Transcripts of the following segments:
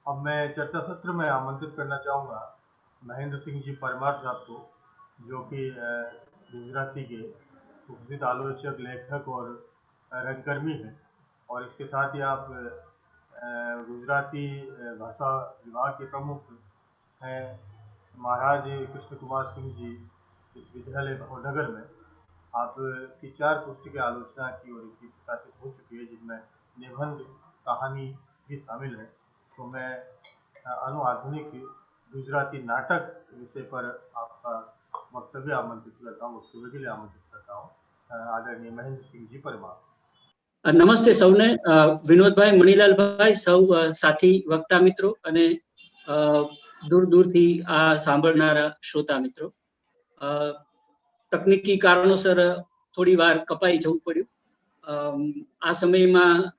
अब मैं चर्चा सत्र में आमंत्रित करना चाहूँगा महेंद्र सिंह जी परमार साहब को, जो कि गुजराती के प्रसिद्ध आलोचक, लेखक और रंगकर्मी हैं। और इसके साथ ही आप गुजराती भाषा विभाग के प्रमुख हैं महाराज कृष्ण कुमार सिंह जी विश्वविद्यालय भावनगर में। आपकी 4 पुस्तकें आलोचना की और इनकी प्रकाशित हो चुकी है, जिनमें निबंध, कहानी भी शामिल है। तो मैं अनुआधुनिक गुजराती नाटक विषय पर आपका वक्तव्य आमंत्रित करता हूँ, वक्तव्य के लिए आमंत्रित करता हूँ आदरणीय महेंद्र सिंह जी परमार। नमस्ते સૌને, વિનોદભાઈ, મણીલાલભાઈ, સૌ સાથી વક્તા મિત્રો અને દૂર દૂરથી આ સાંભળનારા શ્રોતા મિત્રો. તકનીકી કારણોસર થોડી વાર કપાઈ જવું પડ્યું. આ સમયમાં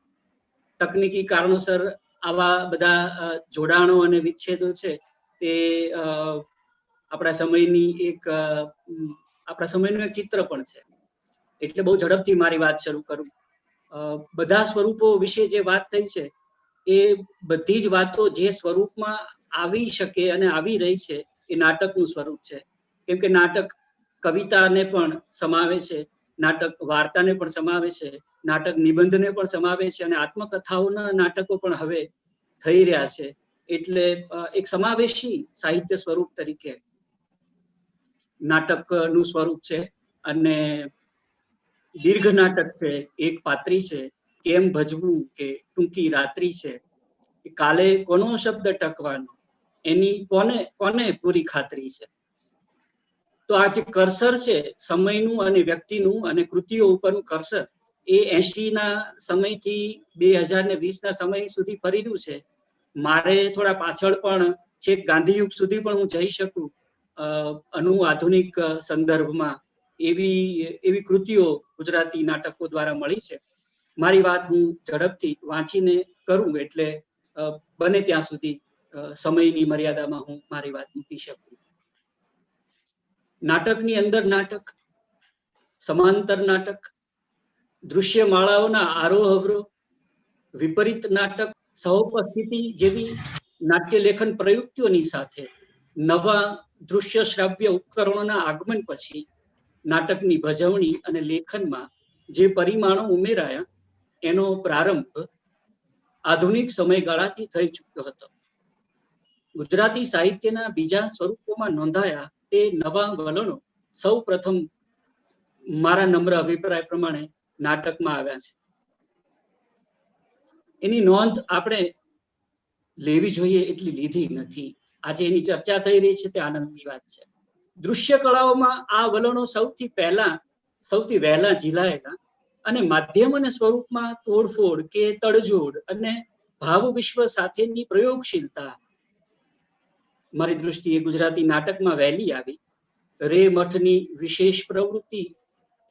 તકનીકી કારણોસર આવા બધા જોડાણો અને વિચ્છેદો છે તે આપણા સમયની આપણા સમયનું એક ચિત્ર પણ છે. એટલે બહુ ઝડપથી મારી વાત શરૂ કરું. બધા સ્વરૂપો વિશે જે વાત થઈ છે એ બધી જ વાતો જે સ્વરૂપમાં આવી શકે અને આવી રહી છે એ નાટકનું સ્વરૂપ છે. કેમ કે નાટક કવિતાને પણ સમાવે છે, નાટક વાર્તાને પણ સમાવે છે, નાટક નિબંધને પણ સમાવે છે અને આત્મકથાઓના નાટકો પણ હવે થઈ રહ્યા છે. એટલે એક સમાવેશી સાહિત્ય સ્વરૂપ તરીકે નાટકનું સ્વરૂપ છે. અને દીર્ઘ નાટક છે, એક પાત્રી છે, કેમ ભજવું કે ટૂંકી રાત્રિ છે, કાલે કોનો શબ્દ ટકવાનો, એની કોને પૂરી ખાતરી છે. તો આ જે કર્સર છે સમયનું અને વ્યક્તિનું અને કૃતિઓ ઉપરનું કર્સર, એ 80ના સમયથી 2020ના સમય સુધી ફરેલું છે. મારે થોડા પાછળ પણ છેક ગાંધીયુગ સુધી પણ હું જઈ શકું આધુનિક સંદર્ભમાં. એવી કૃતિઓ ગુજરાતી નાટકો દ્વારા મળી છે. મારી વાત હું ઝડપથી વાંચીને કરું એટલે બને ત્યાં સુધી સમયની મર્યાદામાં હું મારી વાત મૂકી શકું. નાટકની અંદર નાટક, સમાંતર નાટક, દૃશ્ય માળાઓના આરોહ અવરોહ, વિપરીત નાટક, સહઉપસ્થિતિ જેવી નાટ્ય લેખન પ્રયુક્તિઓની સાથે નવા દૃશ્ય શ્રાવ્ય ઉપકરણોના આગમન પછી નાટકની ભજવણી અને લેખનમાં જે પરિમાણો ઉમેરાયા એનો પ્રારંભ આધુનિક સમયગાળાથી થઈ ચૂક્યો હતો. ગુજરાતી સાહિત્યના બીજા સ્વરૂપોમાં નોંધાયા તે નવા વલણો સૌ પ્રથમ મારા નમ્ર અભિપ્રાય પ્રમાણે નાટકમાં આવ્યા છે. એની નોંધ આપણે લેવી જોઈએ એટલી લીધી નથી. આજે એની ચર્ચા થઈ રહી છે તે આનંદની વાત છે. દૃશ્ય કળાઓમાં આ વલણો સૌથી વહેલા ઝીલાયેલા અને માધ્યમ અને સ્વરૂપમાં તોડફોડ કે તડજોડ અને ભાવ વિશ્વ સાથેની પ્રયોગશીલતા મારી દૃષ્ટિએ ગુજરાતી નાટકમાં વહેલી આવી. રે મઠની વિશેષ પ્રવૃત્તિ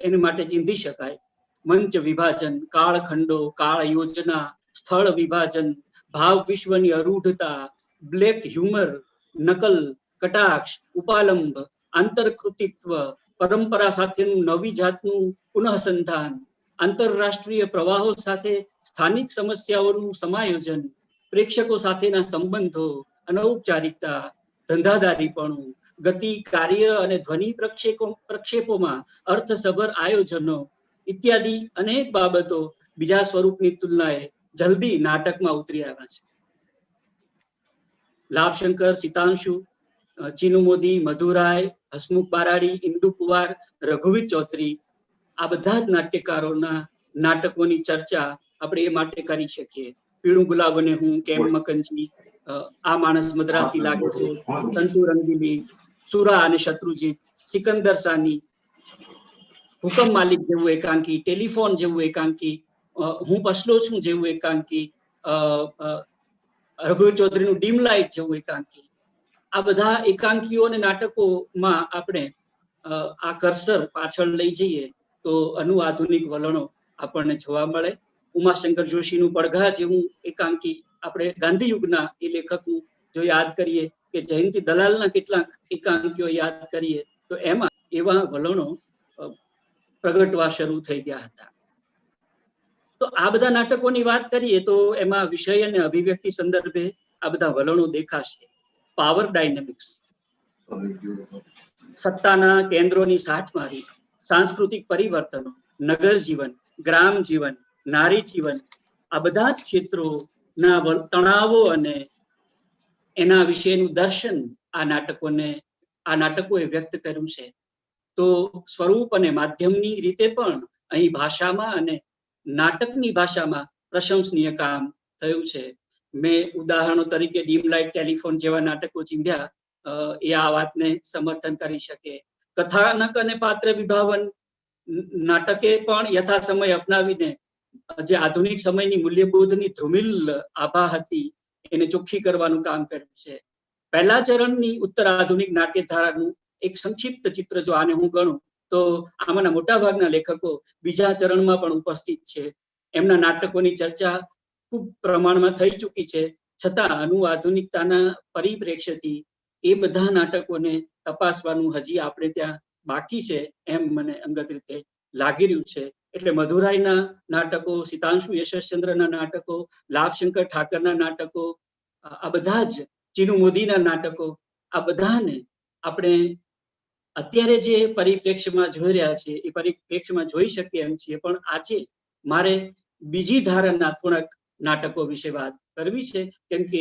એની માટે ચીંધી શકાય. મંચ વિભાજન, કાળખંડો, કાળ યોજના, સ્થળ વિભાજન, ભાવ વિશ્વની અરૂઢતા, બ્લેક હ્યુમર, નકલ, કટાક્ષ, ઉપાલંબ, આંતરકૃતિત્વ, પરંપરા સાથેનું નવી જાતનું પુનઃસંધાન, આંતરરાષ્ટ્રીય પ્રવાહો સાથે સ્થાનિક સમસ્યાઓનું સમાયોજન, પ્રેક્ષકો સાથેના સંબંધો, અનૌપચારિકતા, ધંધાદારીપણું, ગતિ, કાર્ય અને ધ્વનિ પ્રક્ષેપોમાં અર્થસભર આયોજનો ઇત્યાદિ અનેક બાબતો બીજા સ્વરૂપની તુલનાએ જલ્દી નાટકમાં ઉતરી આવ્યા છે. લાભશંકર, સિતાંશુ, ચીનુ મોદી, મધુરાય, હસમુખ બારાડી, ઇન્દુ પુવાર, રઘુવીર ચૌધરી, આ બધા જ નાટ્યકારોના નાટકોની ચર્ચા આપણે એ માટે કરી શકીએ. પીળું ગુલાબ અને હું, કેમ મકનજી, આ માણસ મદ્રાસી લાગે છે, તંતુ રંગીલી, સુરા અને શત્રુજીત, સિકંદર સાની, હુકમ માલિક જેવું એકાંકી, ટેલિફોન જેવું એકાંકી, હું પસલો છું જેવું એકાંકી, રઘુવીર ચૌધરીનું ડીમ લાઇટ જેવું એકાંકી, આ બધા એકાંકીઓ અને નાટકોમાં આપણે આ કર્સર પાછળ લઈ જઈએ તો આધુનિક વલણો આપણને જોવા મળે. ઉમાશંકર જોશીનું પડઘા જેવું એકાંકી આપણે ગાંધીયુગના એ લેખકનું જો યાદ કરીએ કે જયંતિ દલાલના કેટલાક એકાંકીઓ યાદ કરીએ તો એમાં એવા વલણો પ્રગટવા શરૂ થઈ ગયા હતા. તો આ બધા નાટકોની વાત કરીએ તો એમાં વિષય અને અભિવ્યક્તિ સંદર્ભે આ બધા વલણો દેખાશે. પાવર ડાયનેમિક્સ, સત્તાના કેન્દ્રોની સાઠમારી, સાંસ્કૃતિક પરિવર્તનો, નગર જીવન, ગ્રામ જીવન, નારી જીવન, આ બધા જ ક્ષેત્રોના તણાવો અને એના વિશેનું દર્શન આ નાટકોએ વ્યક્ત કર્યું છે. તો સ્વરૂપ અને માધ્યમની રીતે પણ અહીં ભાષામાં અને નાટકની ભાષામાં પ્રશંસનીય કામ થયું છે. મેં ઉદાહરણો તરીકે ડીમ લાઇટ ટેલિફોન જેવા નાટકો ચીંધ્યા, એ આ વાતને સમર્થન કરી શકે. કથાનક અને પાત્ર વિભાવન નાટકે પણ યથા સમય અપનાવીને જે આધુનિક સમયની મૂલ્યબોધની ધ્રુમિલ આભા હતી એને ચોખ્ખી કરવાનું કામ કર્યું છે. પહેલા ચરણની ઉત્તર આધુનિક નાટ્યધારાનું એક સંક્ષિપ્ત ચિત્ર જો આને હું ગણું તો આમાંના મોટા ભાગના લેખકો બીજા ચરણમાં પણ ઉપસ્થિત છે. એમના નાટકોની ચર્ચા ખૂબ પ્રમાણમાં થઈ ચૂકી છે. છતાં આધુનિકતાના પરિપ્રેક્ષ્યથી એ બધા નાટકોને તપાસવાનું હજી આપણે ત્યાં બાકી છે એમ મને અંગત રીતે લાગી રહ્યું છે. એટલે મધુરાઈના નાટકો, સિતાંશુ યશસ્ચંદ્રના નાટકો, લાભશંકર ઠાકરના નાટકો, આ બધા જ ચીનુ મોદીના નાટકો, આ બધાને આપણે અત્યારે જે પરિપ્રેક્ષ્યમાં જોઈ રહ્યા છીએ એ પરિપ્રેક્ષ્યમાં જોઈ શકીએ એમ છીએ. પણ આજે મારે બીજી ધારાના થોડાક નાટકો વિશે વાત કરવી છે, કેમ કે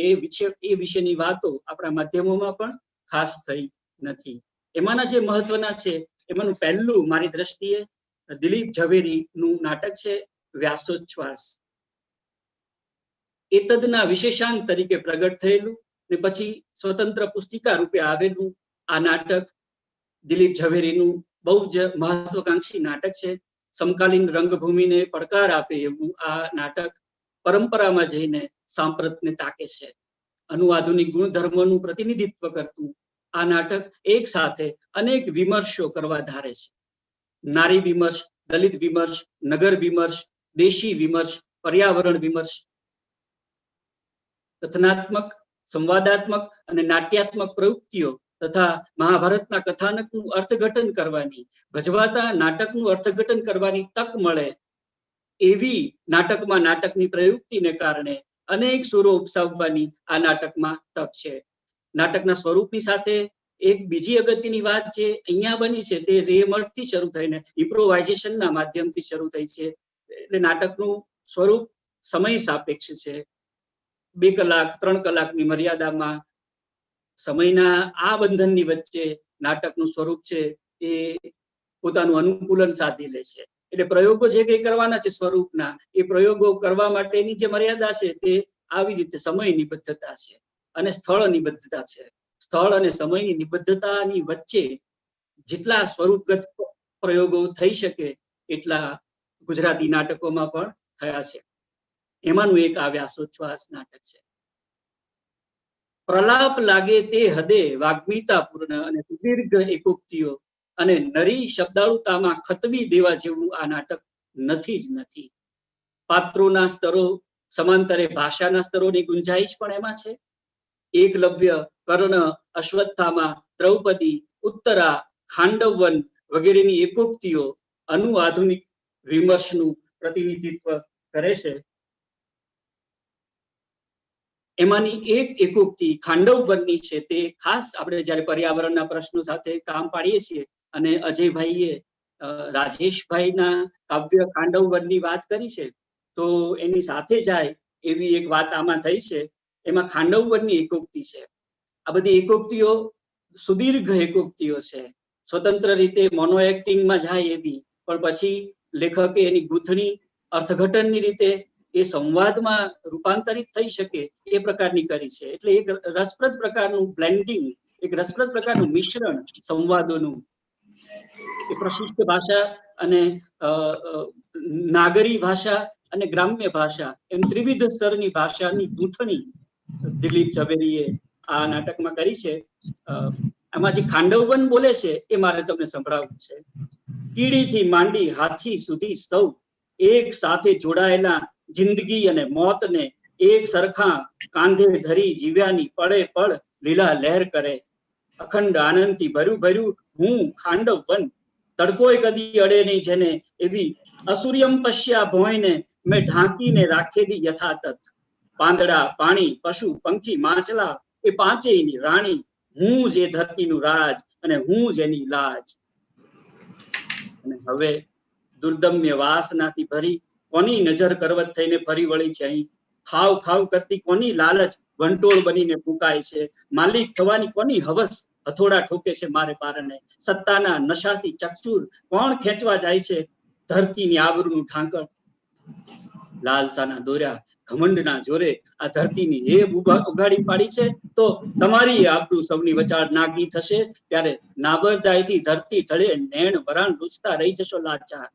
એ વિશેની વાતો આપણા માધ્યમોમાં પણ ખાસ થઈ નથી. એમાંના જે મહત્વના છે એમાંનું પહેલું મારી દ્રષ્ટિએ દિલીપ ઝવેરીનું નાટક છે વ્યાસોચ્છ્વાસ. એ તદના વિશેષાંક તરીકે પ્રગટ થયેલું ને પછી સ્વતંત્ર પુસ્તિકા રૂપે આવેલું આ નાટક દિલીપ ઝવેરીનું બહુ જ મહત્વકાંક્ષી નાટક છે. સમકાલીન રંગભૂમિને પડકાર આપે એવું આ નાટક પરંપરામાં જઈને સાંપ્રતને તાકે છે. આધુનિક ગુણધર્મોનું પ્રતિનિધિત્વ કરતું આ નાટક એક સાથે અનેક વિમર્શો કરવા ધારે છે. નારી વિમર્શ, દલિત વિમર્શ, નગર વિમર્શ, દેશી વિમર્શ, પર્યાવરણ વિમર્શ, કથનાત્મક, સંવાદાત્મક અને નાટ્યાત્મક પ્રવૃત્તિઓ તથા મહાભારતના કથાનકનું અર્થઘટન કરવાની, ભજવાતા નાટકનું અર્થઘટન કરવાની તક મળે એવી નાટકમાં નાટકની પ્રયુક્તિને કારણે અનેક સુરો ઉપસાવવાની આ નાટકમાં તક છે. નાટકના સ્વરૂપની સાથે એક બીજી અગત્યની વાત જે અહીંયા બની છે તે રેમર્ટથી શરૂ થઈને ઇમ્પ્રોવાઇઝેશનના માધ્યમથી શરૂ થઈ છે. એટલે નાટકનું સ્વરૂપ સમય સાપેક્ષ છે. 2 કલાક 3 કલાકની મર્યાદામાં સમયના આ બંધનની વચ્ચે નાટકનું સ્વરૂપ છે એ પોતાનું અનુકૂલન સાધી લે છે. એટલે પ્રયોગો જે કંઈ કરવાના છે સ્વરૂપના, એ પ્રયોગો કરવા માટેની જે મર્યાદા છે તે આવી રીતે સમય નિબદ્ધતા છે અને સ્થળ નિબદ્ધતા છે. સ્થળ અને સમયની નિબદ્ધતાની વચ્ચે જેટલા સ્વરૂપગત પ્રયોગો થઈ શકે એટલા ગુજરાતી નાટકોમાં પણ થયા છે. એમાંનું એક આ વ્યાસોચ્છ્વાસ નાટક છે. પ્રલાપ લાગે તે હદે વાગ્મીતાપૂર્ણ અને સુદીર્ઘ એકોક્તિઓ અને નરી શબ્દાળુતામાં ખતવી દેવા જેવું આ નાટક નથી જ નથી. પાત્રોના સ્તરો સમાંતરે ભાષાના સ્તરોની ગુંજાઈશ પણ એમાં છે. એકલવ્ય, કર્ણ, અશ્વત્થામા, દ્રૌપદી, ઉત્તરા, ખાંડવવન વગેરેની એકોક્તિઓ આધુનિક વિમર્શનું પ્રતિનિધિત્વ કરે છે. એમાંની એક એકોક્તિ ખાંડવવનની છે. તે ખાસ આપણે જ્યારે પર્યાવરણના પ્રશ્નો સાથે કામ પાડીએ છીએ અને અજયભાઈએ રાજેશભાઈના કાવ્ય ખાંડવવનની વાત કરી છે તો એની સાથે જાય એવી એક વાત આમાં થઈ છે. એમાં ખાંડવવનની એકોક્તિ છે. આ બધી એકોક્તિઓ સુદીર્ઘ એકોક્તિઓ છે, સ્વતંત્ર રીતે મોનો એક્ટિંગમાં જાય એવી, પણ પછી લેખકે એની ગૂંથણી અર્થઘટનની રીતે એ સંવાદમાં રૂપાંતરિત થઈ શકે એ પ્રકારની કરી છે. એટલે એક રસપ્રદ પ્રકારનું બ્લેન્ડિંગ, એક રસપ્રદ પ્રકારનું મિશ્રણ સંવાદોનું, એ પ્રશિષ્ટ ભાષા અને નાગરી ભાષા અને ગ્રામ્ય ભાષા એમ ત્રિવિધ સ્તરની ભાષાની ગૂંથણી દિલીપ ઝવેરીએ આ નાટકમાં કરી છે. આમાં જે ખાંડવવન બોલે છે એ મારે તમને સંભળાવવું છે. કીડીથી માંડી હાથી સુધી સૌ એક સાથે જોડાયેલા જિંદગી અને મોતને એક સરખા કાંધે ધરી જીવ્યાની પળે પળ લીલા લહેર કરે. અખંડ આનંદથી ભર્યું ભર્યું હું ખાંડવવન, તડકોય કદી અડે નહીં જેને, એવી અસુર્યમ પશ્યા ભોયને મેં ઢાંકીને રાખેલી યથાતથ. પાંદડા, પાણી, પશુ, પંખી, માછલા એ પાંચેયની રાણી, હું જ એ ધરતીનું રાજ અને હું જ એની લાજ. અને હવે દુર્દમ્ય વાસનાથી ભરી કોની નજર કરવત થઈને ફરી વળી છે અહીં? ખાવ ખાવ કરતી કોની લાલચ વંટોળ બનીને ફૂંકાય છે? માલિક થવાની કોની હવસ હથોડા ઠોકે છે મારે પારણે? સત્તાના નશાથી ચકચૂર કોણ ખેંચવા જાય છે ધરતીની આબરૂનું ઢાંકણ? લાલસાના દોર્યા ઘમંડના જોરે આ ધરતીની હેબ ઉગાડી પાડી છે, તો તમારી આબરૂ સૌની વચાળ નાગી થશે ત્યારે નાબરદાઈથી ધરતી ઢળે નેણ વરાણ લૂછતા રહી જશો લાચાર.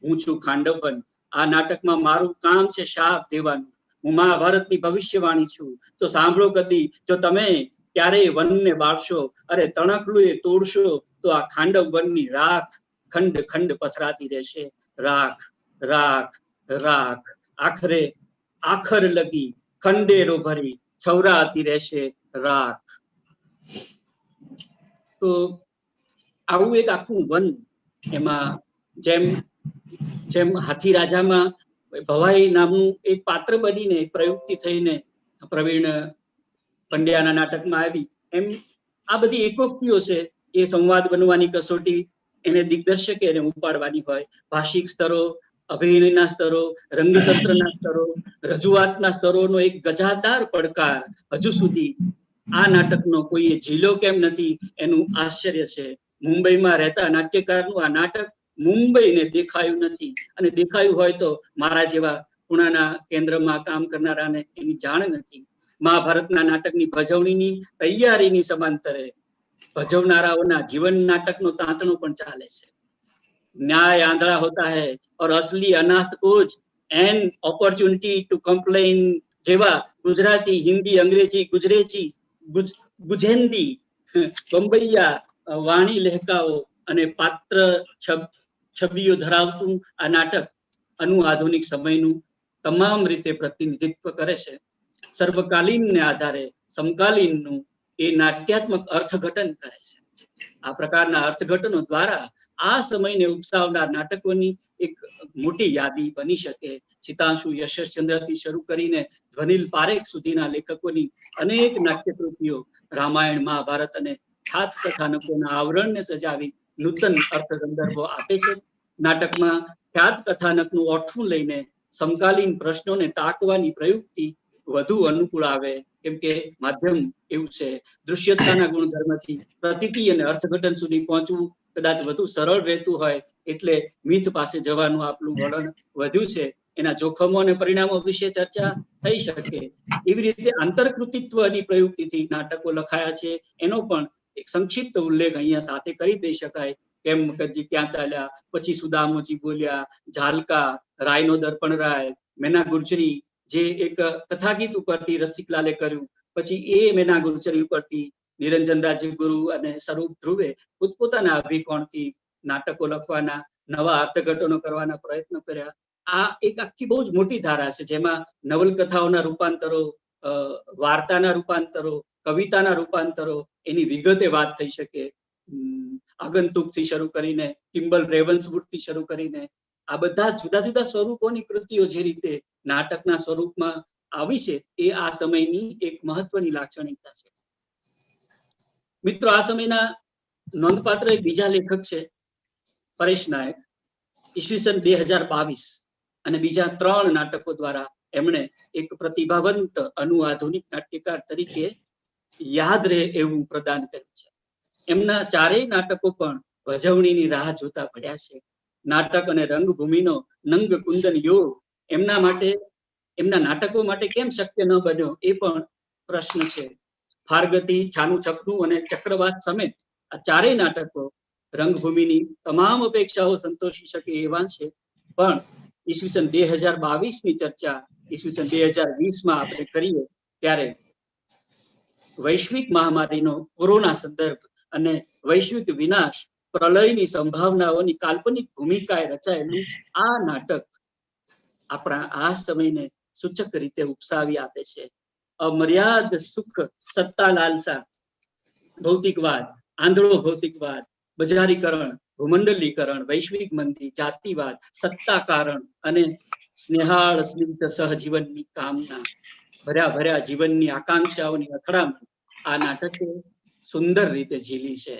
હું છું ખાંડવન, આ નાટકમાં મારું કામ છે શાપ દેવાનું. હું મહાભારતની ભવિષ્યવાણી છું, તો સાંભળો કદી જો તમે ક્યારેય વનને બાળશો, અરે તણખલું એ તોડશો તો આ ખાંડવ વનની રાખ ખંડ ખંડ પથરાતી રહેશે. રાખ રાખ રાખ આખરે આખર લગી ખંડેરો ભરી છવરાતી રહેશે રાખ. તો આવું એક આખું વન, એમાં જેમ જેમ હાથી રાજામાં ભવાઈ નામનું એક પાત્ર બનીને પ્રયુક્તિ થઈને પ્રવીણ પંડ્યાના નાટકમાં આવી, એમ આ બધી એકોક્તિઓ છે એ સંવાદ બનવાની કસોટી એને દિગ્દર્શકે એને ઉપાડવાની હોય. ભાષિક સ્તરો, અભિનયના સ્તરો, રંગતંત્રના સ્તરો, રજૂઆતના સ્તરોનો એક ગજાદાર પડકાર હજુ સુધી આ નાટકનો કોઈએ ઝીલો કેમ નથી એનું આશ્ચર્ય છે. મુંબઈમાં રહેતા નાટ્યકારનું આ નાટક મુંબઈને દેખાયું નથી, અને દેખાયું હોય તો મારા જેવા પુણાના કેન્દ્રમાં કામ કરનારાને એની જાણ નથી. મહાભારતના નાટકની ભજવણીની તૈયારીની સમાંતરે ભજવનારાઓના જીવન નાટકનો તાંતણો પણ ચાલે છે. ન્યાય આંધળા હોતા હૈ और असली अनाथ को ज एन अपॉर्चुनिटी टू कंप्लेन જેવા ગુજરાતી, હિન્દી, અંગ્રેજી, ગુજરેજી, ગુજેન્દી, બંબૈયા વાણી લહેકાઓ અને પાત્ર છબીઓ ધરાવતું આ નાટક આધુનિક સમયનું તમામ રીતે પ્રતિનિધિત્વ કરે છે. સર્વકાલીનને આધારે સમકાલીનનું એ નાટ્યાત્મક અર્થઘટન કરે છે. આ પ્રકારના અર્થઘટનો દ્વારા આ સમયને ઉપસાવનાર નાટકોની એક મોટી યાદી બની શકે. સિતાંશુ યશચંદ્રથી શરૂ કરીને ધ્વનિલ પારેખ સુધીના લેખકોની અનેક નાટ્યકૃતિઓ રામાયણ, મહાભારત અને ખ્યાત કથાનકોના આવરણને સજાવી નૂતન અર્થ સંદર્ભો આપે છે. નાટકમાં ખ્યાત કથાનકનું ઓઠું લઈને સમકાલીન પ્રશ્નોને તાકવાની પ્રયુક્તિ વધુ અનુકૂળ આવે, કેમ કે માધ્યમ એવું છે. દૃશ્યતાના ગુણધર્મથી પ્રતીતિ અને અર્થઘટન સુધી પહોંચવું કદાચ વધુ સરળ રહેતું હોય એટલે મિથ પાસે જવાનું આપણું વલણ વધ્યું છે. એના જોખમો અને પરિણામો વિશે ચર્ચા થઈ શકે. એવી રીતે આંતરકૃતિત્વની પ્રયુક્તિથી નાટકો લખાયા છે એનો પણ એક સંક્ષિપ્ત ઉલ્લેખ અહીંયા સાથે કરી દઈ શકાય. કેમ મકજી ક્યાં ચાલ્યા, પછી સુદામોજી બોલ્યા, ઝાલકા, રાયનો દર્પણ રાય, મેના ગુર્જરી જે એક કથાગીત ઉપરથી રસિકલાલે કર્યું, પછી એ મેના ગુર્જરી ઉપરથી નિરંજન રાજગુરુ અને સ્વરૂપ ધ્રુવે પોતપોતાના અભિકોણથી નાટકો લખવાના, નવા અર્થઘટનો કરવાના પ્રયત્નો કર્યા. આ એક આખી બહુ જ મોટી ધારા છે, જેમાં નવલકથાઓના રૂપાંતરો, વાર્તાના રૂપાંતરો, કવિતાના રૂપાંતરો, એની વિગતે વાત થઈ શકે. આગંતુકથી શરૂ કરીને કિમ્બલ રેવન્સવુડથી શરૂ કરીને આ બધા જુદા જુદા સ્વરૂપોની કૃતિઓ જે રીતે નાટકના સ્વરૂપમાં આવી છે એ આ સમયની એક મહત્વની લાક્ષણિકતા છે. મિત્રો, આ સમયના નોંધપાત્ર એક બીજા લેખક છે પરેશ નાયક. ઈસવીસન 2022 અને બીજા 3 નાટકો દ્વારા એમણે એક પ્રતિભાવંત આધુનિક નાટ્યકાર તરીકે યાદ રહે એવું પ્રદાન કર્યું છે. એમના 4 નાટકો પણ ભજવણીની રાહ જોતા પડ્યા છે. નાટક અને રંગભૂમિનો નંગ કુંદન યોગ એમના નાટકો માટે કેમ શક્ય ન બન્યો એ પણ પ્રશ્ન છે. ફારગતી, છાનું છપનું અને ચક્રવાત સમેત આ 4 નાટકો રંગભૂમિની તમામ અપેક્ષાઓ સંતોષી શકે એવા છે. પણ ઈસવીસન 2022 ની ચર્ચા ઈસવીસન 2020 માં આપણે કરીએ ત્યારે વૈશ્વિક મહામારીનો કોરોના સંદર્ભ અને વૈશ્વિક વિનાશ, પ્રલયની સંભાવનાઓની કાલ્પનિક ભૂમિકાએ રચાયેલું આ નાટક આપણા આ સમયને સૂચક રીતે ઉપસાવી આપે છે. અમર્યાદ સુખ, સત્તા લાલસા, ભૌતિકવાદ, આંધળો ભૌતિકવાદ, બજારીકરણ, ભૂમંડલીકરણ, વૈશ્વિક મંદી, જાતિવાદ, સત્તાકારણ અને સ્નેહાળ સ્નિગ્ધ સહજીવનની કામના, ભર્યા ભર્યા જીવનની આકાંક્ષાઓની અથડામણ આ નાટકે સુંદર રીતે ઝીલી છે.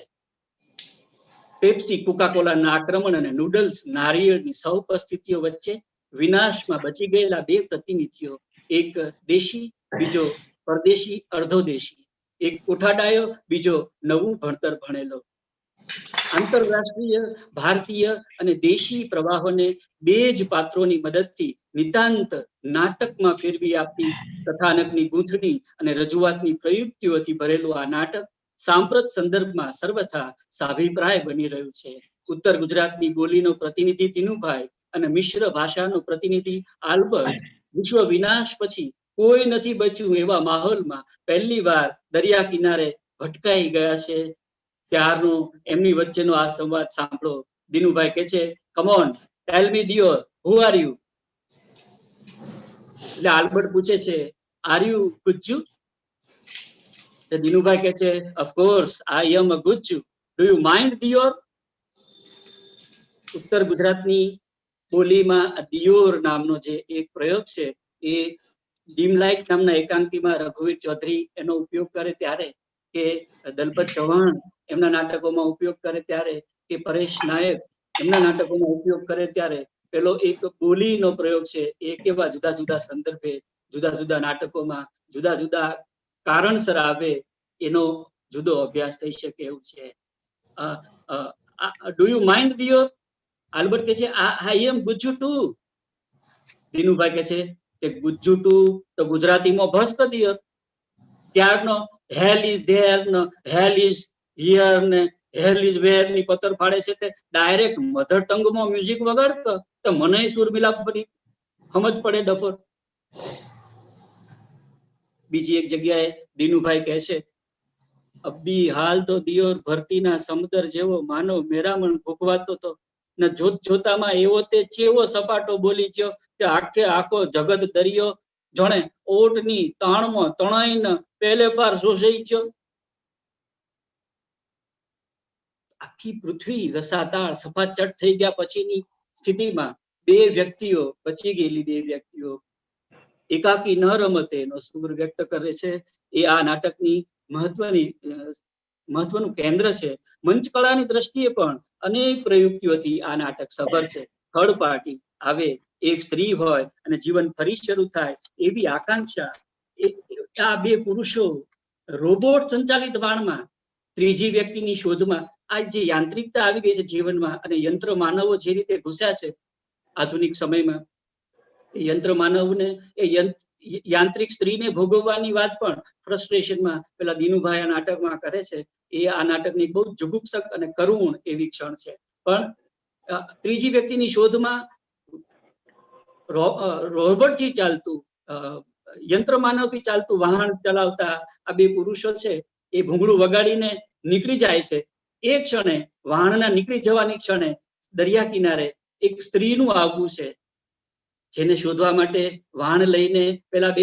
પેપ્સી, કોકાકોલાના આક્રમણ અને નૂડલ્સ નારિયેળની સહઉપસ્થિતિઓ વચ્ચે વિનાશમાં બચી ગયેલા બે પ્રતિનિધિઓ, એક દેશી, બીજો પરદેશી અડધો દેશી, એક કોઠાડાયો, બીજો નવું ભણતર ભણેલો. આંતરરાષ્ટ્રીય, ભારતીય અને દેશી પ્રવાહોને બે જ પાત્રોની મદદથી નિતાંત નાટકમાં ફેરવી આપી કથાનકની ગૂંથણી અને રજૂઆતની પ્રયુક્તિઓથી ભરેલું આ નાટક સાંપ્રત સંદર્ભમાં સર્વથા સાભિપ્રાય બની રહ્યું છે. ઉત્તર ગુજરાતની બોલીનો પ્રતિનિધિ દિનુભાઈ અને મિશ્ર ભાષાનો પ્રતિનિધિ આલ્બર્ટ વિશ્વ વિનાશ પછી કોઈ નથી બચ્યું એવા માહોલમાં પહેલી વાર દરિયા કિનારે ભટકાઈ ગયા છે. ત્યારનો એમની વચ્ચેનો આ સંવાદ સાંભળો. દિનુભાઈ કહે છે, come on tell me dear, who are you? એટલે આલ્બર્ટ પૂછે છે, આર યુ ગુજ્જુ? દિનુભાઈ કહે છે, of course I am a Gujju, do you mind dear? ઉત્તર ગુજરાતની બોલીમાં દિયોર નામનો જે એક પ્રયોગ છે એ ડીમલાઇટ નામના એકાંકીમાં રઘુવીર ચૌધરી એનો ઉપયોગ કરે ત્યારે, કે દલપત ચૌહાણ એમના નાટકોમાં ઉપયોગ કરે ત્યારે, કે પરેશ નાયક એમના નાટકોમાં ઉપયોગ કરે ત્યારે પેલો એક બોલીનો પ્રયોગ છે એ કેવા જુદા જુદા સંદર્ભે જુદા જુદા નાટકોમાં જુદા જુદા કારણસર આવે એનો જુદો અભ્યાસ થઈ શકે એવું છે. Do you mind dear? Albert કહે છે, I am Gujju too. Dinubhai કહે છે કે ગુજ્જુ ટુ તો ગુજરાતીમાં ભસ કરી દિયોર. ત્યારનો હેલ ઇઝ ધેર ને હેલ ઇઝ હિયર ને હેલ ઇઝ વેર ની પત્તર ફાડે છે તે ડાયરેક્ટ મધર ટંગમાં મ્યુઝિક વગાડતો તો મને સુરમિલા પડી સમજ પડે ડફર. બીજી એક જગ્યાએ દિનુભાઈ કહે છે, અબ્બી હાલ તો દિયોર ભરતીના સમુદ્ર જેવો માનવ મેરામણ ભોગવાતો તો ને જોત જોતામાં એવો તે ચેવો સપાટો બોલી ગયો કે આખે આખો જગત દરિયો જાણે ઓટની તાણમાં તણાઈને પહેલે પાર શોષાઈ ગયો. આખી પૃથ્વી રસાતાળ સફાચટ થઈ ગયા પછીની સ્થિતિમાં બે વ્યક્તિઓ, બચી ગયેલી બે વ્યક્તિઓ એકાકી ન રમતે એનો સુર વ્યક્ત કરે છે. એ આ નાટકની મહત્વનું કેન્દ્ર છે. મંચકળાની દ્રષ્ટિએ પણ અનેક પ્રયુક્તિઓથી આ નાટક સભર છે. થર્ડ પાર્ટી આવે, એક સ્ત્રી હોય અને જીવન ફરી શરૂ થાય એવી આકાંક્ષા. આ બે પુરુષો રોબોટ સંચાલિત વાણમાં ત્રીજી વ્યક્તિની શોધમાં, આ જે યાંત્રિકતા આવી ગઈ છે જીવનમાં અને યંત્ર માનવો જે રીતે ઘૂસ્યા છે આધુનિક સમયમાં, યંત્ર માનવને એ યાંત્રિક સ્ત્રીને ભોગવવાની વાત પણ ફ્રસ્ટ્રેશનમાં પેલા દિનુભાઈ આ નાટકમાં કરે છે. એ આ નાટકની બહુ જુગુપ્સક અને કરુણ એવી ક્ષણ છે. પણ ત્રીજી વ્યક્તિની શોધમાં રોબોટથી ચાલતું, યંત્ર માનવથી ચાલતું વાહન ચલાવતા આ બે પુરુષો છે એ ભૂંગળું વગાડીને નીકળી જાય છે. એ ક્ષણે, વાહનના નીકળી જવાની ક્ષણે દરિયા કિનારે એક સ્ત્રીનું આવવું છે, જેને શોધવા માટે વાહન લઈને પેલા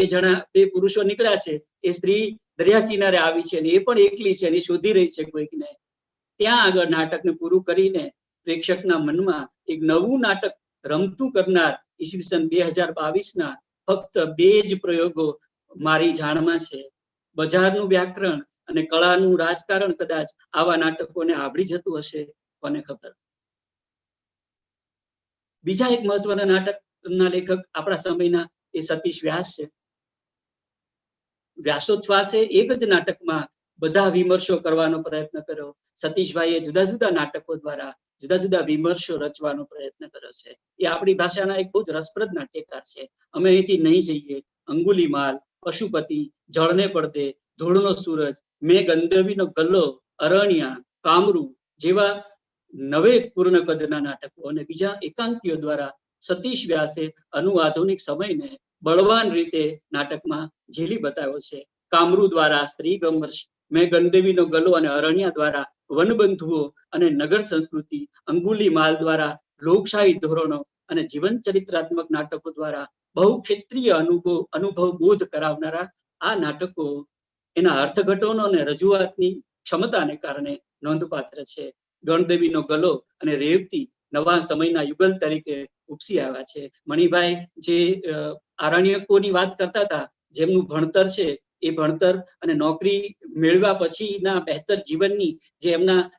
બે પુરુષો નીકળ્યા છે. એ સ્ત્રી દરિયા કિનારે આવી છે અને એ પણ એકલી છે અને શોધી રહી છે કોઈકને. ત્યાં આગળ નાટકને પૂરું કરીને પ્રેક્ષકના મનમાં એક નવું નાટક રમતું કરનાર ઈસવીસન 2022ના ફક્ત બે જ પ્રયોગો મારી જાણમાં છે. બજારનું વ્યાકરણ અને કળાનું રાજકારણ કદાચ આવા નાટકોને આવડી જતું હશે, કોને ખબર. બીજા એક મહત્વના નાટકના લેખક આપણા સમયના એ સતીશ વ્યાસ છે. વ્યાસોચ્છ્વાસે એક જ નાટકમાં બધા વિમર્શો કરવાનો પ્રયત્ન કર્યો. સતીશભાઈએ જુદા જુદા નાટકો દ્વારા જુદા જુદા વિમર્શો રચવાનો પ્રયત્ન કર્યો છે. એ આપણી ભાષાના એક બહુ જ રસપ્રદ નાટ્યકાર છે. અમે અહીંથી નહીં જઈએ, અંગુલીમાલ, પશુપતિ, જળને પડદે, ધૂળનો સૂરજ, મેં ગંધર્વીનો ગલ્લો, અરણ્યા, કામરૂ જેવા નવે પૂર્ણ કદના નાટકો અને બીજા એકાંકીઓ દ્વારા સતીશ વ્યાસે આધુનિક સમયને બળવાન રીતે નાટકમાં ઝીલી બતાવ્યો છે. કામરૂ દ્વારા સ્ત્રી ગમર્ષ, મેં ગંધર્વીનો ગલ્લો અને અરણ્યા દ્વારા વનબંધુઓ અને નગર સંસ્કૃતિ, અંગુલીમાલ દ્વારા લોકશાહી ધોરણો અને જીવન ચરિત્રાત્મક નાટકો દ્વારા બહુ ક્ષેત્રીય અનુભવ બોધ કરાવનારા આ નાટકો એના અર્થઘટનો અને રજૂઆતની ક્ષમતાને કારણે નોંધપાત્ર છે. ગણદેવીનો ગલ્લો અને રેવતી નવા સમયના યુગલ તરીકે ઉપસી આવ્યા છે. મણિભાઈ જે આરણ્યકોની વાત કરતા હતા, જેમનું ભણતર છે એ ભણતર અને નોકરી મેળવ્યા પછીના બહેતર જીવનની જે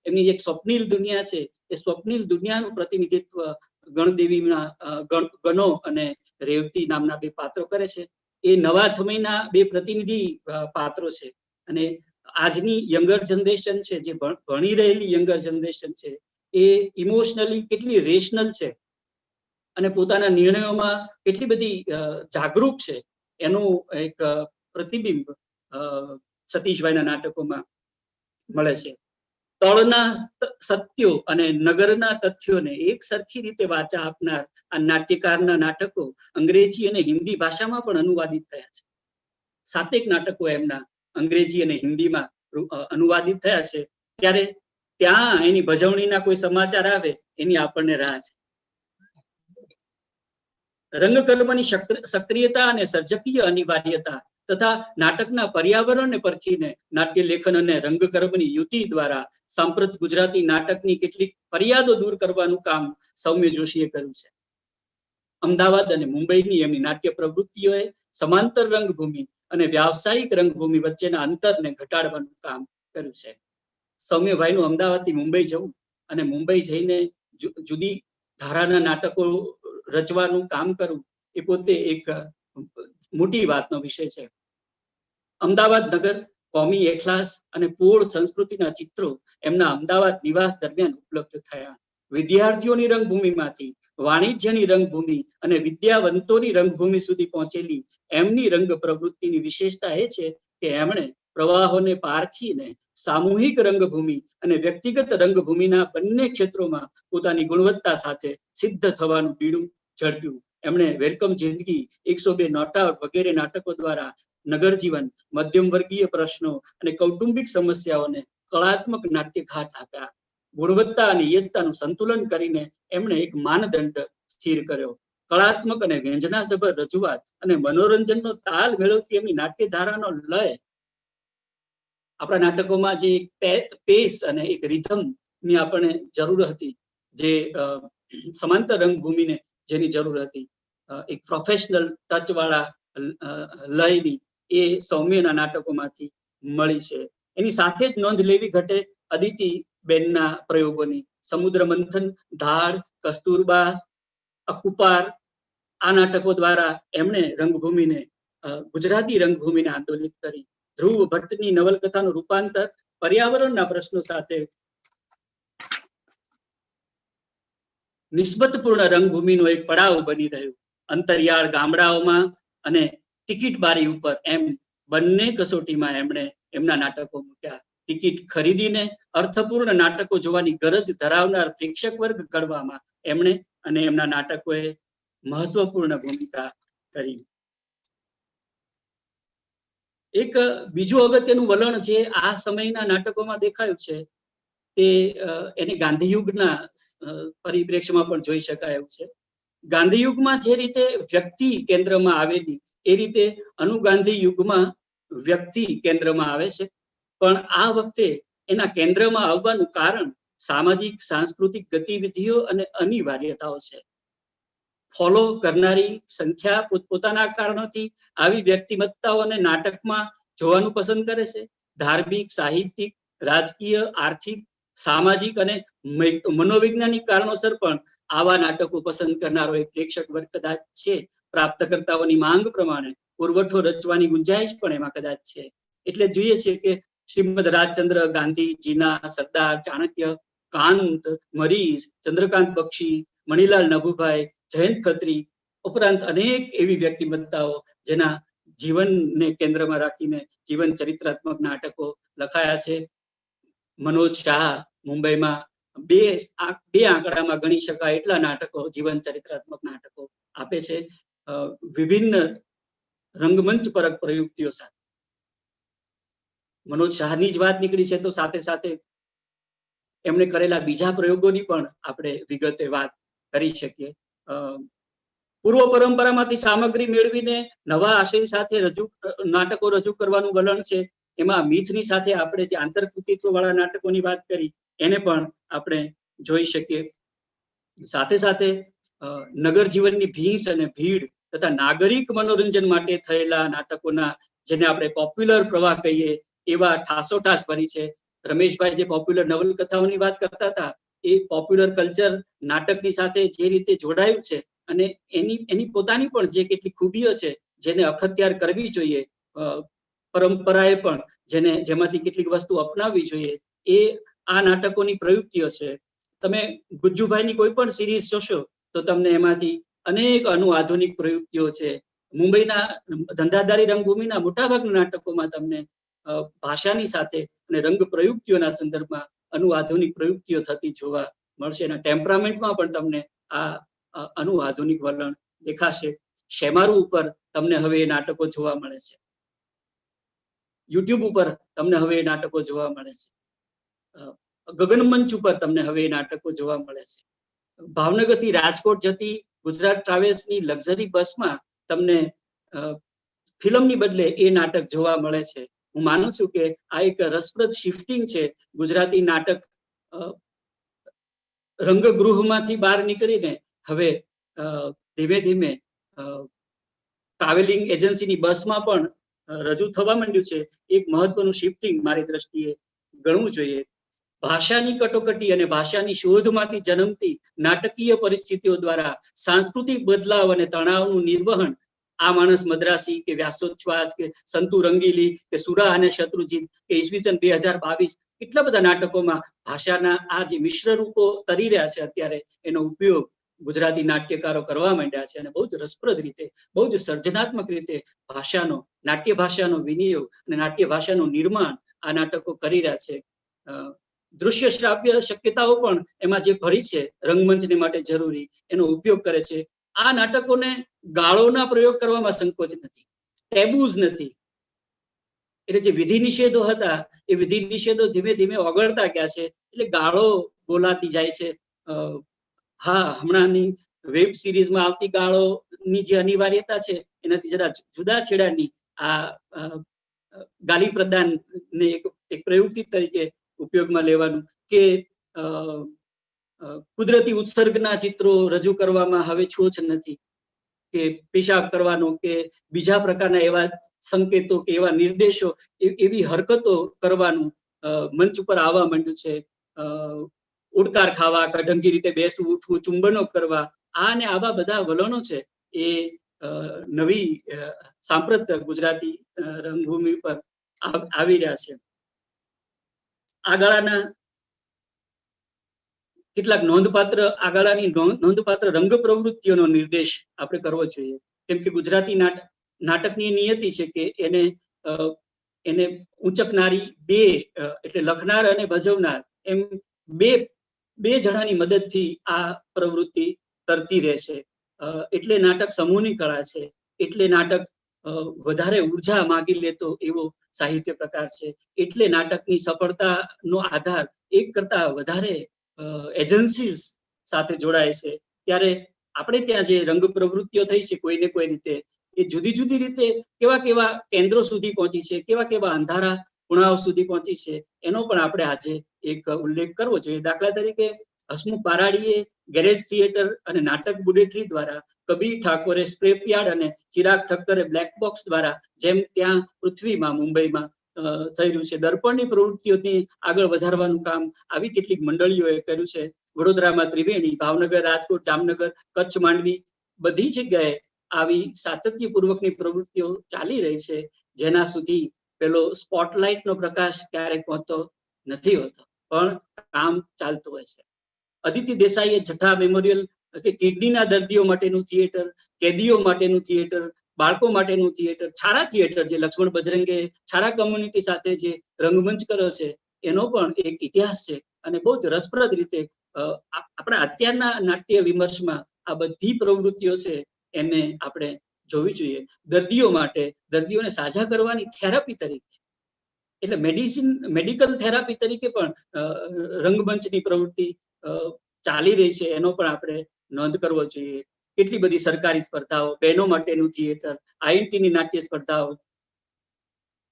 એમની એક સ્વપ્નિલ દુનિયા છે, એ સ્વપ્નિલ દુનિયાનું પ્રતિનિધિત્વ ગણદેવીના ગણો અને રેવતી નામના બે પાત્રો કરે છે. એ નવા સમયના બે પ્રતિનિધિ પાત્રો છે. અને આજની યંગર જનરેશન છે, જે ભણી રહેલી યંગર જનરેશન છે, એ ઇમોશનલી કેટલી રેશનલ છે અને પોતાના નિર્ણયોમાં કેટલી બધી જાગૃત છે, એનું એક પ્રતિબિંબ સતીશભાઈના નાટકોમાં મળે છે. તળના સત્યો અને નગરના તથ્યોને એક સરખી રીતે વાચા આપનાર આ નાટ્યકારના નાટકો અંગ્રેજી અને હિન્દી ભાષામાં પણ અનુવાદિત થયા છે. 7 નાટકો એમના અંગ્રેજી અને હિન્દીમાં અનુવાદિત થયા છે. ત્યારે ત્યાં એની ભજવણીના કોઈ સમાચાર આવે એની આપણને રાહ છે. રંગકર્મની સક્રિયતા અને સર્જકીય અનિવાર્યતા તથા નાટકના પર્યાવરણને પરખીને નાટ્ય લેખન અને રંગકર્મની યુતિ દ્વારા સાંપ્રત ગુજરાતી નાટકની કેટલીક ફરિયાદો દૂર કરવાનું કામ સૌમ્ય જોશીએ કર્યું છે. અમદાવાદ અને મુંબઈની એમની નાટ્ય પ્રવૃત્તિઓએ સમાંતર રંગભૂમિ અને વ્યાવસાયિક રંગભૂમિ વચ્ચેના અંતરને ઘટાડવાનું કામ કર્યું છે. સૌમ્યભાઈનું અમદાવાદથી મુંબઈ જવું અને મુંબઈ જઈને જુદી ધારાના નાટકો રચવાનું કામ કરવું એ પોતે એક મોટી વાતનો વિષય છે. અમદાવાદ નગર, કોમી એખલાસ અને પૂર્ણ સંસ્કૃતિના ચિત્રો એમના અમદાવાદ નિવાસ દરમિયાન ઉપલબ્ધ થયા. વિદ્યાર્થીઓની રંગભૂમિમાંથી વાણિજ્યની રંગભૂમિ અને વિદ્યાવંતોની રંગભૂમિ સુધી પહોંચેલી એમની રંગ પ્રવૃત્તિની વિશેષતા એ છે કે એમણે પ્રવાહોને પારખીને સામૂહિક રંગભૂમિ અને વ્યક્તિગત રંગભૂમિના બંને ક્ષેત્રોમાં પોતાની ગુણવત્તા સાથે સિદ્ધ થવાનું બીડું ઝડપ્યું. એમણે વેલકમ જિંદગી, 102 નોટઆઉટ વગેરે નાટકો દ્વારા નગર જીવન, મધ્યમ વર્ગીય પ્રશ્નો અને કૌટુંબિક સમસ્યાઓને કળાત્મક નાટ્ય ઘાટ આપ્યા. ગુણવત્તા અને યજ્ઞતાનું સંતુલન કરીને એમણે એક માનદંડ સ્થિર કર્યો. કળાત્મક અને વ્યંજનાસભર રજૂઆત અને મનોરંજનનો તાલ મેળવતી એમની નાટ્ય ધારાનો લય, આપણા નાટકોમાં જે પેસ અને એક રિધમ ની આપણને જરૂર હતી, જે સમાંતર રંગભૂમિને જેની જરૂર હતી, એક પ્રોફેશનલ ટચ વાળા લયની, એ સૌમ્યના નાટકોમાંથી મળી છે. એની સાથે જ નોંધ લેવી ઘટે અદિતિ બેનના પ્રયોગોની. સમુદ્ર મંથન, ધાડ, કસ્તુરબા, અકુપાર, આ નાટકો દ્વારા એમણે રંગભૂમિને, ગુજરાતી રંગભૂમિને આંદોલિત કરી. ધ્રુવ ભટ્ટની નવલકથાનું રૂપાંતર પર્યાવરણના પ્રશ્નો સાથે નિસ્બતપૂર્ણ રંગભૂમિનો એક પડાવ બની રહ્યું. અંતરિયાળ ગામડાઓમાં અને ટિકિટ બારી ઉપર, એમ બંને કસોટીમાં એમણે એમના નાટકો મૂક્યા. ટિકિટ ખરીદીને અર્થપૂર્ણ નાટકો જોવાની ગરજ ધરાવનાર પ્રેક્ષક વર્ગ ઘડવામાં એમણે અને એમના નાટકોએ મહત્વપૂર્ણ ભૂમિકા કરી. એક બીજું અગત્યનું વલણ જે આ સમયના નાટકોમાં દેખાયું છે, તે એને ગાંધીયુગના પરિપ્રેક્ષ્યમાં પણ જોઈ શકાય એવું છે. ગાંધીયુગમાં જે રીતે વ્યક્તિ કેન્દ્રમાં આવેલી, એ રીતે અનુગાંધી યુગમાં વ્યક્તિ કેન્દ્રમાં આવે છે. પણ આ વખતે એના કેન્દ્રમાં આવવાનું કારણ સામાજિક સાંસ્કૃતિક ગતિવિધિઓ અને અનિવાર્યતાઓ છે. ફોલો કરનારી સંખ્યા પોતપોતાના કારણોથી આવી વ્યક્તિમત્તાઓને નાટકમાં જોવાનું પસંદ કરે છે. ધાર્મિક, સાહિત્યિક, રાજકીય, આર્થિક, સામાજિક અને મનોવૈજ્ઞાનિક કારણોસર પણ આવા નાટકો પસંદ કરનારો એક પ્રેક્ષક વર્ગ કદાચ છે. પ્રાપ્તકર્તાઓની માંગ પ્રમાણે પુરવઠો રચવાની ગુંજાઈશ પણ એમાં કદાચ છે. એટલે જોઈએ છે કે શ્રીમદ રાજચંદ્ર ગાંધી, જીના, સરદાર, ચાણક્ય, કાંત, મરીઝ, ચંદ્રકાંત બક્ષી, મણિલાલ નભુભાઈ, જયંત ખત્રી ઉપરાંત અનેક એવી વ્યક્તિમત્તાઓ જેના જીવનને કેન્દ્રમાં રાખીને જીવન ચરિત્રાત્મક નાટકો લખાયા છે. મનોજ શાહ મુંબઈમાં બે આંકડામાં ગણી શકાય એટલા નાટકો, જીવન ચરિત્રાત્મક નાટકો આપે છે, વિભિન્ન રંગમંચ પરક પ્રયુક્તિઓ સાથે. મનોજ શાહની જ વાત નીકળી છે તો સાથે સાથે એમણે કરેલા બીજા પ્રયોગોની પણ આપણે વિગતે વાત કરી શકીએ. પૂર્વ પરંપરામાંથી સામગ્રી મેળવીને નવા આશય સાથે નાટકો રજૂ કરવાનું વલણ છે. એમાં મીથની સાથે આપણે જે આંતરકૃતિત્વ વાળા નાટકોની વાત કરી એને પણ આપણે જોઈ શકીએ. સાથે સાથે નગર જીવનની ભીંસ અને ભીડ તથા નાગરિક મનોરંજન માટે થયેલા નાટકોના જેને આપણે પોપ્યુલર પ્રવાહ કહીએ એવા ઠાસોઠાસ ભરી છે. રમેશભાઈ જે પોપ્યુલર નવલકથાઓની વાત કરતા હતા, એ પોપ્યુલર કલ્ચર નાટકની સાથે જે રીતે જોડાયું છે અને એની પોતાની પણ જે કેટલી ખૂબીઓ છે જેને અખત્યાર કરવી જોઈએ, પરંપરાએ પણ જેમાંથી કેટલીક વસ્તુ અપનાવવી જોઈએ, એ આ નાટકોની પ્રયુક્તિઓ છે. તમે ગુજ્જુભાઈની કોઈ પણ સિરીઝ જોશો તો તમને એમાંથી અનેક આધુનિક પ્રયુક્તિઓ છે. મુંબઈના ધંધાદારી રંગભૂમિના મોટાભાગના નાટકોમાં તમને ભાષાની સાથે અને રંગ પ્રયુક્તિઓના સંદર્ભમાં આધુનિક પ્રયુક્તિઓ થતી જોવા મળશે. એના ટેમ્પરામેન્ટમાં પણ તમને આ આધુનિક વલણ દેખાશે. શેમારૂ ઉપર તમને હવે એ નાટકો જોવા મળે છે. યુટ્યુબ ઉપર તમને હવે એ નાટકો જોવા મળે છે. ગગનમંચ ઉપર તમને હવે એ નાટકો જોવા મળે છે. ભાવનગરથી રાજકોટ જતી ગુજરાત ટ્રાવેલ્સની લક્ઝરી બસમાં તમને ફિલ્મની બદલે એ નાટક જોવા મળે છે. હું માનું છું કે આ એક રસપ્રદ શિફ્ટિંગ છે. ગુજરાતી નાટક રંગગૃહમાંથી બહાર નીકળીને હવે ધીમે ધીમે ટ્રાવેલિંગ એજન્સીની બસમાં પણ રજૂ થવા માંડ્યું છે. એક મહત્વનું શિફ્ટિંગ મારી દ્રષ્ટિએ ગણવું જોઈએ. ભાષાની કટોકટી અને ભાષાની શોધમાંથી જન્મતી નાટકીય પરિસ્થિતિઓ દ્વારા સાંસ્કૃતિક બદલાવ અને તણાવનું નિર્વહન આ માણસ મદ્રાસી કે વ્યાસોચ્છ્વાસ કે સંતુ રંગીલી કે સુરા અને શત્રુજીત કે ઈસવીસન 2022 કેટલા બધા નાટકોમાં ભાષાના આ જે મિશ્ર રૂપો તરી રહ્યા છે અત્યારે, એનો ઉપયોગ ગુજરાતી નાટ્યકારો કરવા માંડ્યા છે અને બહુ જ રસપ્રદ રીતે, બહુ જ સર્જનાત્મક રીતે નાટ્ય ભાષાનો વિનિયોગ અને નાટ્ય ભાષાનું નિર્માણ આ નાટકો કરી રહ્યા છે. દૃશ્ય શ્રાવ્ય શક્યતાઓ પણ એમાં જે ભરી છે રંગમંચને માટે જરૂરી, એનો ઉપયોગ કરે છે. આ નાટકોને ગાળોના પ્રયોગ કરવામાં સંકોચ નથી, ટેબુઝ નથી. એટલે જે વિધિ નિષેધો હતા એ વિધિ નિષેધો ધીમે ધીમે ઓગળતા ગયા છે. એટલે ગાળો બોલાતી જાય છે. હા, હમણાંની વેબ સિરીઝમાં આવતી ગાળોની જે અનિવાર્યતા છે એનાથી જરા જુદા છેડાની આ ગાલી પ્રદાન ને એક પ્રયુક્તિ તરીકે ઉપયોગમાં લેવાનું કે કુદરતી ઉત્સર્ગના ચિત્રો રજૂ કરવામાં હવે છોછ નથી, કે પેશાબ કરવાનો કે બીજા પ્રકારના એવા સંકેતો કે એવા નિર્દેશો, એવી હરકતો કરવાનું મંચ ઉપર આવવા માંડ્યું છે. ઉડકાર ખાવા, કઢંગી રીતે બેસવું, ઉઠવું, ચુંબનો કરવા, આ ને આવા બધા વલણો છે એ નવી સાંપ્રત ગુજરાતી રંગભૂમિ પર આવી રહ્યા છે. આગળના કેટલાક નોંધપાત્ર રંગ પ્રવૃત્તિઓનો નિર્દેશ આપણે કરવો જોઈએ. કેમ કે ગુજરાતી નાટકની નિયતિ છે કે એને ઊંચકનારી બે, એટલે લખનાર અને ભજવનાર એમ બે જણાની મદદથી આ પ્રવૃત્તિ તરતી રહેશે. એટલે નાટક સમૂહની કળા છે. એટલે નાટક વધારે ઉર્જા માગી લેતો એવો સાહિત્ય પ્રકાર છે. એટલે નાટકની સફળતાનો આધાર એક કરતા વધારે એજન્સીઝ સાથે જોડાય છે. ત્યારે આપણે ત્યાં જે રંગ પ્રવૃત્તિઓ થઈ છે કોઈને કોઈ રીતે, એ જુદી જુદી રીતે કેવા કેન્દ્રો સુધી પહોંચી છે, કેવા અંધારા ખૂણાઓ સુધી પહોંચી છે, એનો પણ આપણે આજે એક ઉલ્લેખ કરવો જોઈએ. દાખલા તરીકે હસમુખ બારાડીએ ગેરેજ થિયેટર અને નાટક બુડેટરી દ્વારા, કબીર ઠાકોરે સ્ક્રેપયાર્ડ અને ચિરાગ ઠક્કરે બ્લેક બોક્સ દ્વારા, જેમ ત્યાં પૃથ્વીમાં મુંબઈમાં થઈ રહ્યું છે, દર્પણની પ્રવૃત્તિઓથી આગળ વધારવાનું કામ આવી કેટલીક મંડળીઓએ કર્યું છે. વડોદરામાં ત્રિવેણી, ભાવનગર, રાજકોટ, જામનગર, કચ્છ, માંડવી, બધી જગ્યાએ આવી સાતત્યપૂર્વકની પ્રવૃત્તિઓ ચાલી રહી છે, જેના સુધી પેલો સ્પોટલાઇટનો પ્રકાશ ક્યારેક પહોંચતો નથી હોતો, પણ કામ ચાલતું હોય છે. અદિતિ દેસાઈએ જઠ્ઠા મેમોરિયલ કે કિડનીના દર્દીઓ માટેનું થિયેટર, કેદીઓ માટેનું થિયેટર, બાળકો માટેનું થિયેટર, છારા થિયેટર, જે લક્ષ્મણ બજરંગે છારા કમ્યુનિટી સાથે જે રંગમંચ કર્યો છે, એનો પણ એક ઇતિહાસ છે. અને બહુ જ રસપ્રદ રીતે આપણા અત્યારના નાટ્ય વિમર્શમાં આ બધી પ્રવૃત્તિઓ છે એને આપણે જોવી જોઈએ. દર્દીઓ માટે, દર્દીઓને સાજા કરવાની થેરાપી તરીકે, એટલે મેડિકલ થેરાપી તરીકે પણ રંગમંચની પ્રવૃત્તિ ચાલી રહી છે, એનો પણ આપણે નોંધ કરવો જોઈએ. કેટલી બધી સરકારી સ્પર્ધાઓ, બહેનો માટેનું થિયેટર, આઈએનટીની નાટ્ય સ્પર્ધાઓ,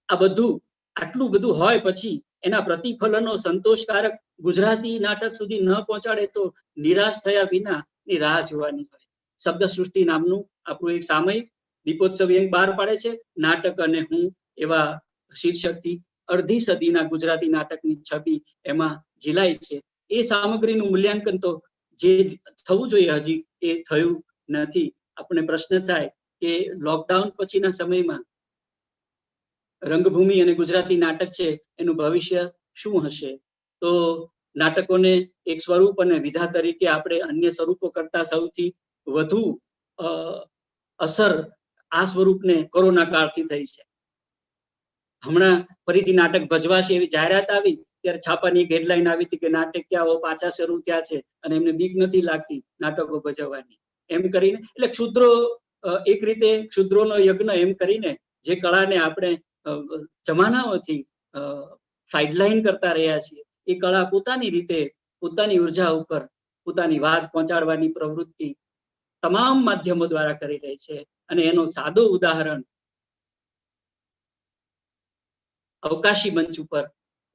આ બધું આટલું બધું હોય પછી એના પ્રતિફલનો સંતોષકારક ગુજરાતી નાટક સુધી ન પહોંચાડે તો નિરાશ થયા વિના ની રાહ જોવાની હોય. શબ્દસૃષ્ટિ નામનું આપણું એક સામયિક દીપોત્સવ અંક બહાર પાડે છે. નાટક અને હું એવા શીર્ષકથી અડધી સદીના ગુજરાતી નાટકની છબી એમાં ઝીલાય છે. એ સામગ્રીનું મૂલ્યાંકન તો જે થવું જોઈએ હજી એ થયું નથી. આપણે પ્રશ્ન થાય કે લોકડાઉન પછીના સમયમાં રંગભૂમિ અને ગુજરાતી નાટક છે એનું ભવિષ્ય શું હશે? તો નાટકોને એક સ્વરૂપ અને વિધા તરીકે આપણે અન્ય સ્વરૂપો કરતા સૌથી વધુ અસર આ સ્વરૂપને કોરોના કાળથી થઈ છે. હમણાં ફરીથી નાટક ભજવાશે એવી જાહેરાત આવી ત્યારે છાપાની એક હેડલાઈન આવી હતી કે નાટકિયાઓ પાછા શરૂ થયા છે અને એમને બીક નથી લાગતી નાટકો ભજવવાની, એમ કરીને. એટલે ક્ષુદ્રો, એક રીતે ક્ષુદ્રોનો યજ્ઞ એમ કરીને જે કળાને આપણે જમાનાઓથી સાઇડલાઇન કરતા રહ્યા છીએ, એ કળા પોતાની રીતે પોતાની ઉર્જા ઉપર પોતાની વાત પહોંચાડવાની પ્રવૃત્તિ તમામ માધ્યમો દ્વારા કરી રહી છે. અને એનું સાદું ઉદાહરણ અવકાશી મંચ ઉપર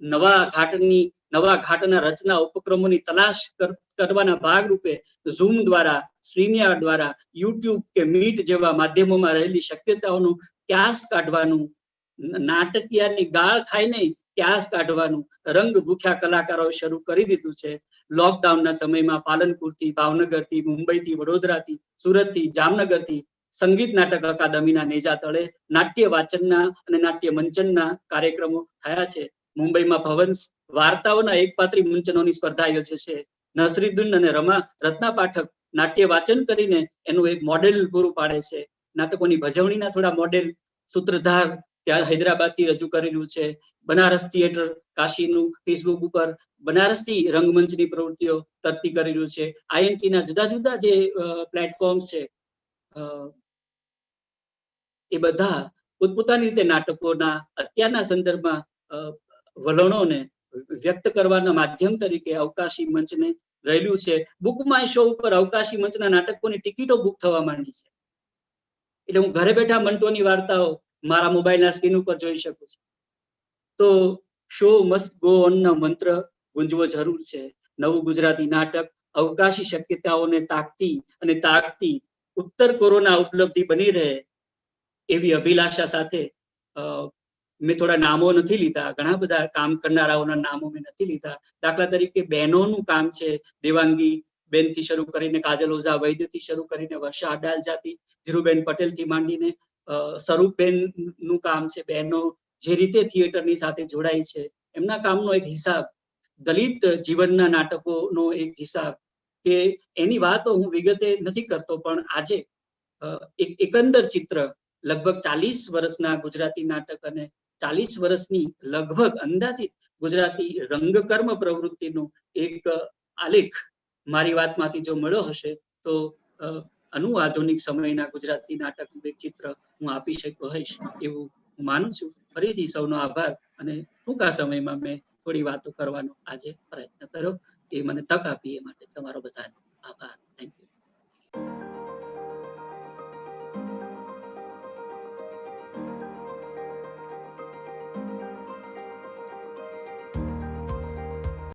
નવા ઘાટના રચના ઉપક્રમોની તલાશ કરવાના ભાગરૂપે ઝૂમ દ્વારા, સ્ટ્રીમયાર્ડ દ્વારા, યુટ્યુબ કે મીટ જેવા માધ્યમોમાં રહેલી શક્યતાઓનું ક્યાસ કાઢવાનું, નાટકિયાની ગાળ ખાઈને ક્યાસ કાઢવાનું રંગ ભૂખ્યા કલાકારોએ શરૂ કરી દીધું છે. લોકડાઉનના સમયમાં પાલનપુરથી, ભાવનગરથી, મુંબઈથી, વડોદરાથી, સુરતથી, જામનગરથી સંગીત નાટક અકાદમીના નેજા તળે નાટ્ય વાચનના અને નાટ્ય મંચનના કાર્યક્રમો થયા છે. મુંબઈમાં ભવન્સ વાર્તાઓના એકપાત્રી મંચનોની સ્પર્ધા યોજે છે. નસરીદ્દીન અને રત્ના પાઠક નાટ્ય વાચન કરીને એનું એક મોડેલ પૂરું પાડે છે. નાટકોની ભજવણીના થોડા મોડેલ સૂત્રધાર ત્યાં હૈદરાબાદથી રજૂ કરેલું છે. બનારસ થિયેટર કાશીનું ફેસબુક ઉપર બનારસથી રંગમંચની પ્રવૃત્તિઓ તરતી કરેલું છે. આઈએનટીના જુદા જુદા જે પ્લેટફોર્મ છે એ બધા પોતપોતાની રીતે નાટકોના અત્યારના સંદર્ભમાં વલણોને વ્યક્ત કરવાના માધ્યમ તરીકે અવકાશી મંચને રહેલું છે. બુક માય શો ઉપર અવકાશી મંચના નાટકોની ટિકિટો બુક થવા માંડી છે. એટલે હું ઘરે બેઠા મંટોની વાર્તાઓ મારા મોબાઈલના સ્ક્રીન ઉપર જોઈ શકું છું. તો શો મસ્ટ ગો ઓન નો મંત્ર ગુંજવો જરૂર છે. નવું ગુજરાતી નાટક અવકાશી શક્યતાઓને તાકતી ઉત્તર કોરોના ઉપલબ્ધિ બની રહે એવી અભિલાષા સાથે મેં થોડા નામો નથી લીધા, ઘણા બધા કામ કરનારાઓના નામો મેં નથી લીધા. દાખલા તરીકે બહેનોનું કામ છે. દેવાંગી બેનથી શરૂ કરીને કાજલ ઓઝા વૈદ્યથી શરૂ કરીને વર્ષા અડાલજાથી, ધીરુબેન પટેલથી માંડીને સ્વરૂપબેન નું કામ છે. બહેનો જે રીતે થિયેટરની સાથે જોડાય છે એમના કામનો એક હિસાબ, દલિત જીવનના નાટકોનો એક હિસાબ, કે એની વાતો હું વિગતે નથી કરતો, પણ આજે એક એકંદર ચિત્ર લગભગ 40 વર્ષના ગુજરાતી નાટક અને 40 વર્ષની લગભગ અંદાજિત ગુજરાતી રંગકર્મ પ્રવૃત્તિનું એક આલેખ મારી વાતમાંથી જો મળ્યો હશે તો આધુનિક સમયના ગુજરાતી નાટકનું એક ચિત્ર હું આપી શક્યો હોઈશ એવું હું માનું છું. ફરીથી સૌનો આભાર. અને ટૂંકા સમયમાં મેં થોડી વાતો કરવાનો આજે પ્રયત્ન કર્યો. એ મને તક આપી એ માટે તમારો બધાનો આભાર.